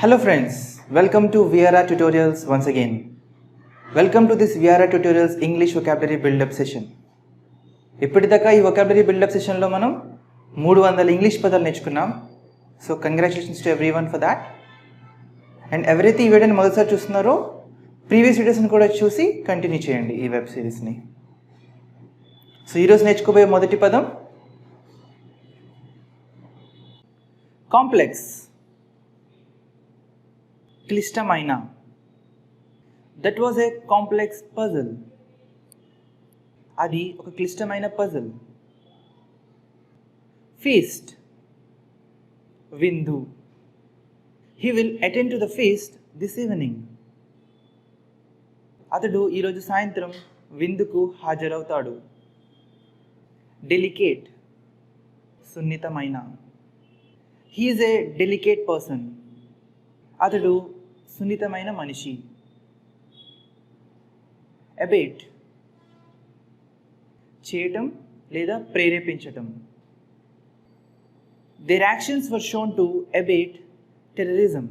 Hello friends, welcome to VRR Tutorials once again. Welcome to this VRR Tutorials English Vocabulary Build-up session. ఇప్పటిదాకా ఈ vocabulary build-up sessionలో మనం 300 English పదాలు నేర్చుకున్నాం. So congratulations to everyone for that. And ఎవరైతే ఈ వీడియోని మొదటిసారి చూస్తున్నారో ప్రీవియస్ వీడియోస్ని కూడా చూసి కంటిన్యూ చేయండి ఈ వెబ్ సిరీస్ని. సో ఈరోజు నేర్చుకోబోయే మొదటి పదం కాంప్లెక్స్, క్లిష్టమైన. That was a complex puzzle. అది ఒక క్లిష్టమైన పజిల్. ఫీస్ట్, విందు. He will attend to the feast this evening. అతడు ఈరోజు సాయంత్రం విందుకు హాజరవుతాడు. డెలికేట్, సున్నితమైన. He is a delicate person. అతడు సున్నితమైన మనిషి. అబేట్, చేయటం లేదా ప్రేరేపించటం. Their actions were shown to abate terrorism.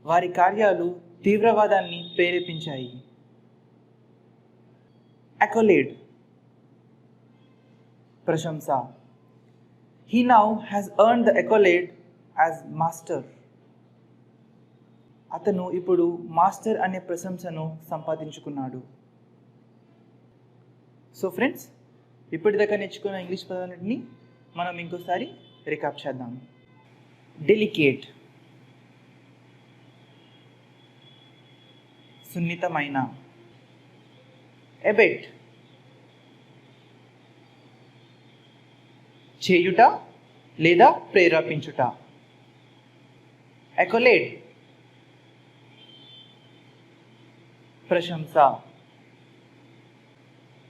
వారి కార్యాలు తీవ్రవాదాన్ని ప్రేరేపించాయి. అకోలేడ్, ప్రశంస. He now has earned the accolade as master. అతను ఇప్పుడు మాస్టర్ అనే ప్రశంసను సంపాదించుకున్నాడు. సో ఫ్రెండ్స్, ఇప్పటిదాకా నేర్చుకున్న ఇంగ్లీష్ పదాలన్నింటినీ మనం ఇంకోసారి రికాప్ చేద్దాం. డెలికేట్, సున్నితమైన. అబెట్, చేయుట లేదా ప్రేరేపించుట. అకోలేడ్, ప్రశంస.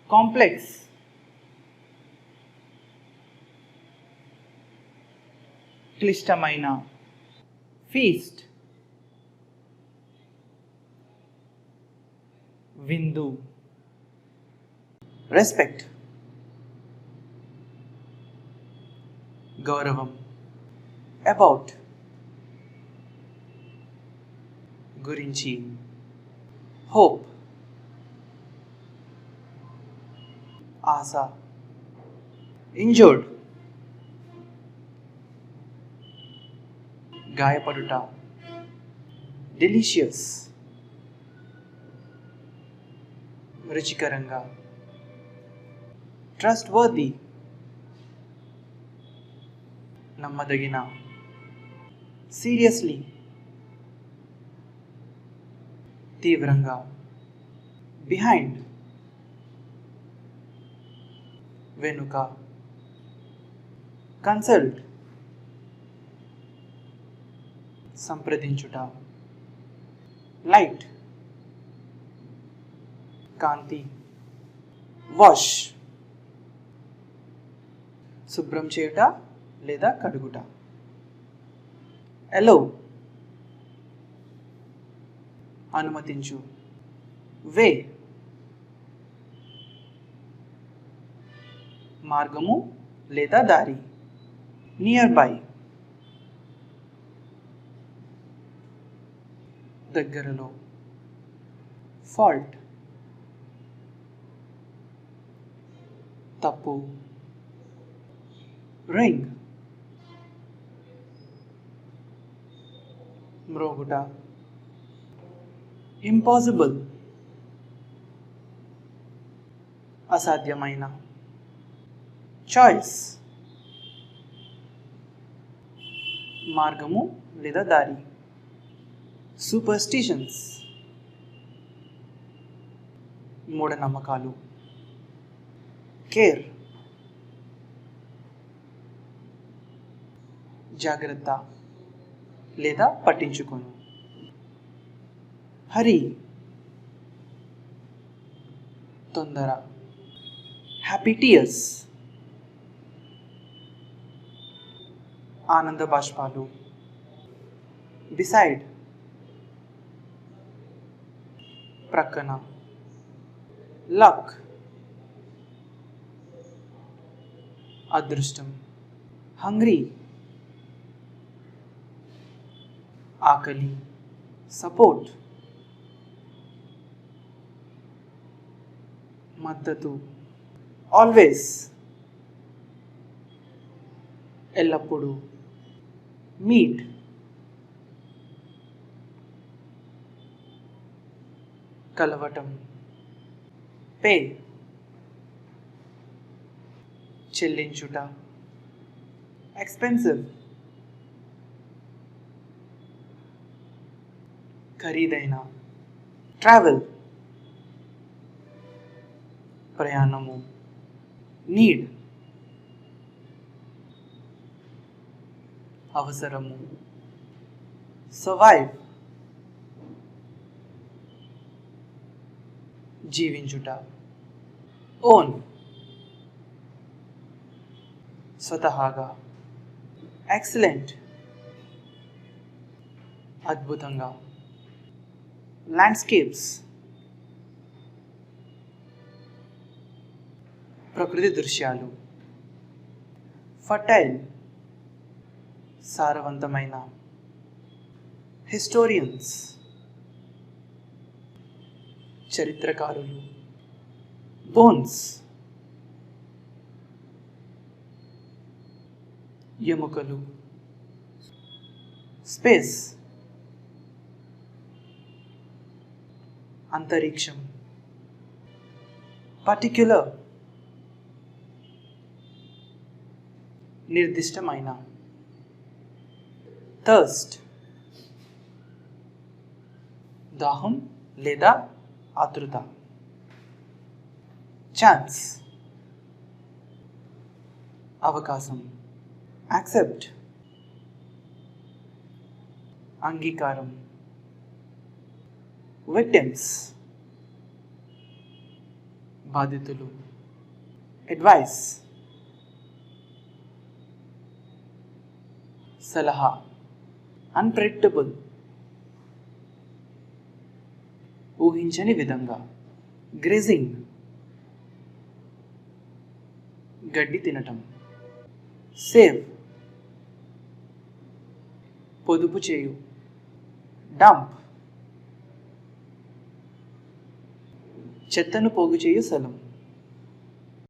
కాంప్లెక్స్, క్లిష్టమైన. ఫీస్ట్, విందు. రెస్పెక్ట్, గౌరవం. అబౌట్, గురించి. హోప్, ఆశ. ఇంజర్డ్, గాయపడుట. డెలిషియస్, రుచికరంగా. ట్రస్ట్ వర్ది, నమ్మదగిన. సీరియస్లీ, తీవ్రంగా. బిహైండ్, వెనుక. కన్సల్ట్, సంప్రదించుట. లైట్, కాంతి. వాష్, శుభ్రం చేయుట లేదా కడుగుట. అలో, అనుమతించు. వే, మార్గము లేదా దారి. నియర్ బై, దగ్గరలో. ఫాల్ట్, తప్పు. రింగ్, మ్రోగుట. ఇంపాసిబుల్, అసాధ్యమైన. చాయిస్, మార్గము లేదా దారి. సూపర్స్టిషన్స్, మూఢనమ్మకాలు. కేర్, జాగ్రత్త లేదా పట్టించుకోను. హరి, తొందర. హ్యాపీ టీయర్స్, ఆనంద బాష్పాలు. బిసైడ్, ప్రక్కన. లక్, అదృష్టం. హంగ్రీ, ఆకలి, సపోర్ట్, మద్దతు, ఆల్వేస్, ఎల్లప్పుడూ, మీట్, కలవటం, పే, చెల్లించుట, ఎక్స్పెన్సివ్, ఖరీదైన, ట్రావెల్, ప్రయాణము, నీడ్, అవసరము, సర్వైవ్, జీవించుట, ఓన్, స్వతహాగా, ఎక్సలెంట్, అద్భుతంగా, ల్యాండ్స్కేప్స్, ప్రకృతి దృశ్యాలు, ఫర్టైల్, సారవంతమైన, హిస్టోరియన్స్, చరిత్రకారులు, బోన్స్, ఎముకలు, స్పేస్, అంతరిక్షం, పర్టిక్యులర్, నిర్దిష్టమైన, థర్స్ట్, దాహం లేదా ఆతృత, ఛాన్స్, అవకాశం, యాక్సెప్ట్, అంగీకారం, విక్టిమ్స్, బాధితులు, అడ్వైస్, సలహా, అన్ప్రెడిక్టబుల్, ఊహించని విధంగా, గ్రేజింగ్, గడ్డి తినటం, సేవ్, పొదుపు చేయు, డంప్, చెత్తను పోగు చేయు స్థలం,